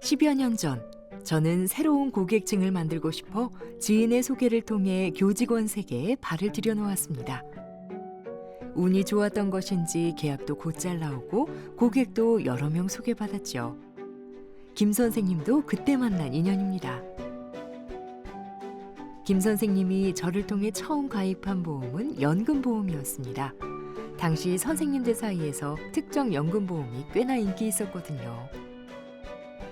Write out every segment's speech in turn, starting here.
10여 년 전, 저는 새로운 고객층을 만들고 싶어 지인의 소개를 통해 교직원 세계에 발을 들여놓았습니다. 운이 좋았던 것인지 계약도 곧잘 나오고 고객도 여러 명 소개받았죠. 김 선생님도 그때 만난 인연입니다. 김 선생님이 저를 통해 처음 가입한 보험은 연금보험이었습니다. 당시 선생님들 사이에서 특정 연금보험이 꽤나 인기 있었거든요.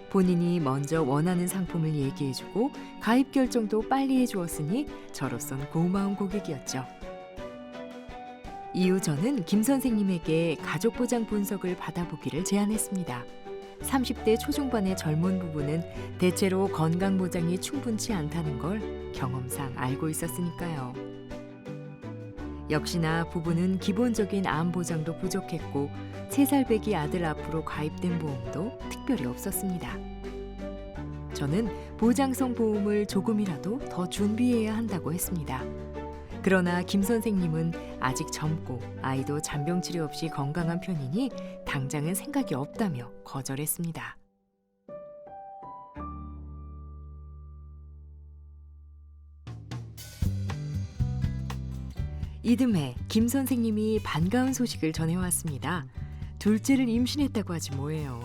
본인이 먼저 원하는 상품을 얘기해주고 가입 결정도 빨리 해주었으니 저로선 고마운 고객이었죠. 이후 저는 김 선생님에게 가족보장 분석을 받아보기를 제안했습니다. 30대 초중반의 젊은 부부는 대체로 건강보장이 충분치 않다는 걸 경험상 알고 있었으니까요. 역시나 부부는 기본적인 암 보장도 부족했고 3살 배기 아들 앞으로 가입된 보험도 특별히 없었습니다. 저는 보장성 보험을 조금이라도 더 준비해야 한다고 했습니다. 그러나 김 선생님은 아직 젊고 아이도 잔병 치레 없이 건강한 편이니 당장은 생각이 없다며 거절했습니다. 이듬해 김 선생님이 반가운 소식을 전해왔습니다. 둘째를 임신했다고 하지 뭐예요.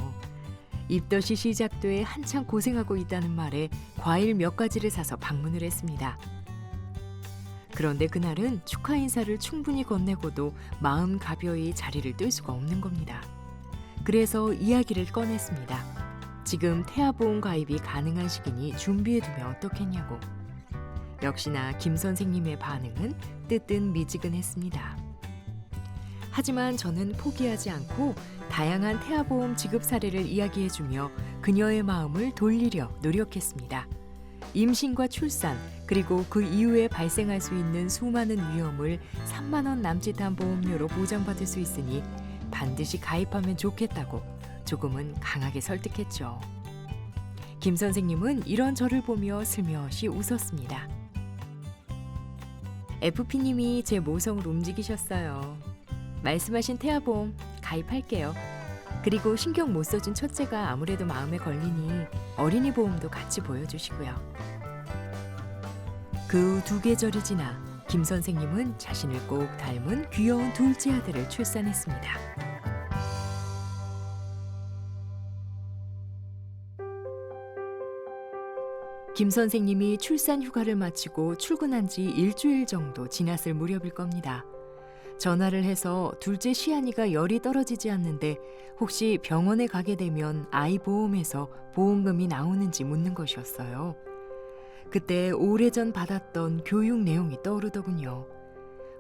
입덧이 시작돼 한창 고생하고 있다는 말에 과일 몇 가지를 사서 방문을 했습니다. 그런데 그날은 축하 인사를 충분히 건네고도 마음 가벼이 자리를 뜰 수가 없는 겁니다. 그래서 이야기를 꺼냈습니다. 지금 태아보험 가입이 가능한 시기니 준비해두면 어떻겠냐고. 역시나 김 선생님의 반응은 뜨뜻미지근했습니다. 하지만 저는 포기하지 않고 다양한 태아보험 지급 사례를 이야기해주며 그녀의 마음을 돌리려 노력했습니다. 임신과 출산, 그리고 그 이후에 발생할 수 있는 수많은 위험을 3만 원 남짓한 보험료로 보장받을 수 있으니 반드시 가입하면 좋겠다고 조금은 강하게 설득했죠. 김 선생님은 이런 저를 보며 슬며시 웃었습니다. FP님이 제 모성을 움직이셨어요. 말씀하신 태아보험 가입할게요. 그리고 신경 못 써준 첫째가 아무래도 마음에 걸리니 어린이 보험도 같이 보여주시고요. 그 후 2계절이 지나 김 선생님은 자신을 꼭 닮은 귀여운 둘째 아들을 출산했습니다. 김 선생님이 출산 휴가를 마치고 출근한 지 일주일 정도 지났을 무렵일 겁니다. 전화를 해서 둘째 시안이가 열이 떨어지지 않는데 혹시 병원에 가게 되면 아이 보험에서 보험금이 나오는지 묻는 것이었어요. 그때 오래전 받았던 교육 내용이 떠오르더군요.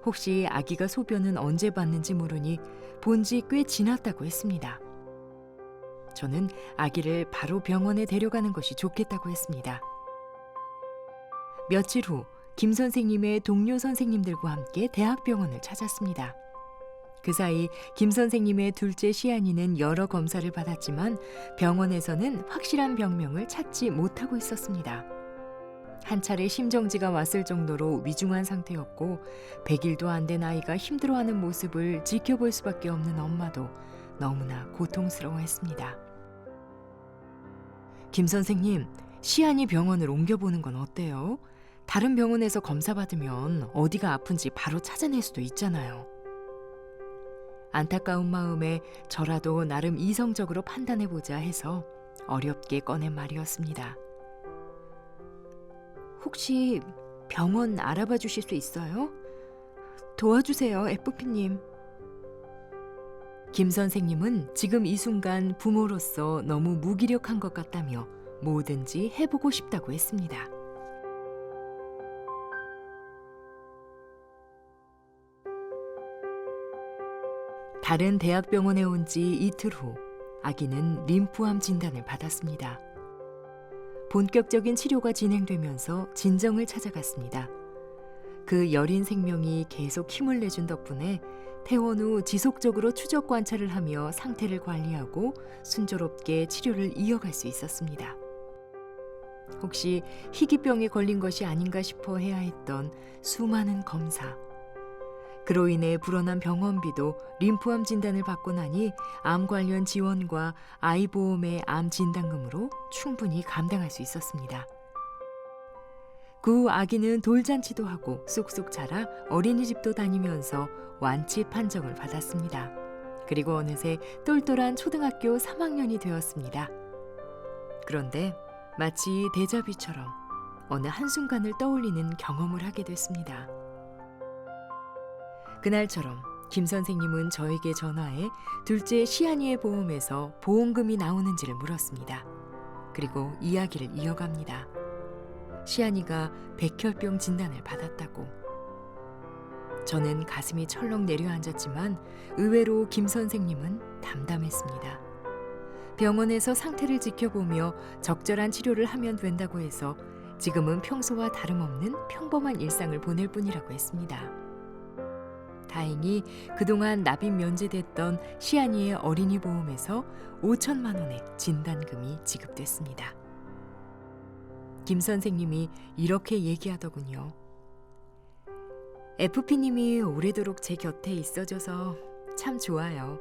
혹시 아기가 소변은 언제 봤는지 물으니 본 지 꽤 지났다고 했습니다. 저는 아기를 바로 병원에 데려가는 것이 좋겠다고 했습니다. 며칠 후 김 선생님의 동료 선생님들과 함께 대학병원을 찾았습니다. 그 사이 김 선생님의 둘째 시안이는 여러 검사를 받았지만 병원에서는 확실한 병명을 찾지 못하고 있었습니다. 한 차례 심정지가 왔을 정도로 위중한 상태였고 100일도 안 된 아이가 힘들어하는 모습을 지켜볼 수밖에 없는 엄마도 너무나 고통스러워했습니다. 김 선생님, 시안이 병원을 옮겨보는 건 어때요? 다른 병원에서 검사받으면 어디가 아픈지 바로 찾아낼 수도 있잖아요. 안타까운 마음에 저라도 나름 이성적으로 판단해보자 해서 어렵게 꺼낸 말이었습니다. 혹시 병원 알아봐 주실 수 있어요? 도와주세요, FP님. 김 선생님은 지금 이 순간 부모로서 너무 무기력한 것 같다며 뭐든지 해보고 싶다고 했습니다. 다른 대학병원에 온 지 이틀 후 아기는 림프암 진단을 받았습니다. 본격적인 치료가 진행되면서 진정을 찾아갔습니다. 그 여린 생명이 계속 힘을 내준 덕분에 퇴원 후 지속적으로 추적 관찰을 하며 상태를 관리하고 순조롭게 치료를 이어갈 수 있었습니다. 혹시 희귀병에 걸린 것이 아닌가 싶어 해야 했던 수많은 검사, 그로 인해 불어난 병원비도 림프암 진단을 받고 나니 암 관련 지원과 아이보험의 암 진단금으로 충분히 감당할 수 있었습니다. 그 후 아기는 돌잔치도 하고 쑥쑥 자라 어린이집도 다니면서 완치 판정을 받았습니다. 그리고 어느새 똘똘한 초등학교 3학년이 되었습니다. 그런데 마치 데자뷰처럼 어느 한순간을 떠올리는 경험을 하게 됐습니다. 그날처럼 김 선생님은 저에게 전화해 둘째 시안이의 보험에서 보험금이 나오는지를 물었습니다. 그리고 이야기를 이어갑니다. 시안이가 백혈병 진단을 받았다고. 저는 가슴이 철렁 내려앉았지만 의외로 김 선생님은 담담했습니다. 병원에서 상태를 지켜보며 적절한 치료를 하면 된다고 해서 지금은 평소와 다름없는 평범한 일상을 보낼 뿐이라고 했습니다. 다행히 그동안 납입 면제됐던 시안이의 어린이 보험에서 5천만 원의 진단금이 지급됐습니다. 김 선생님이 이렇게 얘기하더군요. FP님이 오래도록 제 곁에 있어줘서 참 좋아요.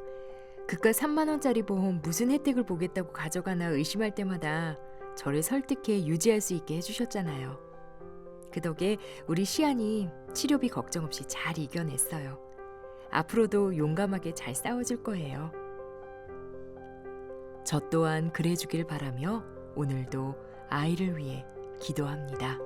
그깟 3만 원짜리 보험 무슨 혜택을 보겠다고 가져가나 의심할 때마다 저를 설득해 유지할 수 있게 해주셨잖아요. 그 덕에 우리 시안이 치료비 걱정 없이 잘 이겨냈어요. 앞으로도 용감하게 잘 싸워줄 거예요. 저 또한 그래주길 바라며 오늘도 아이를 위해 기도합니다.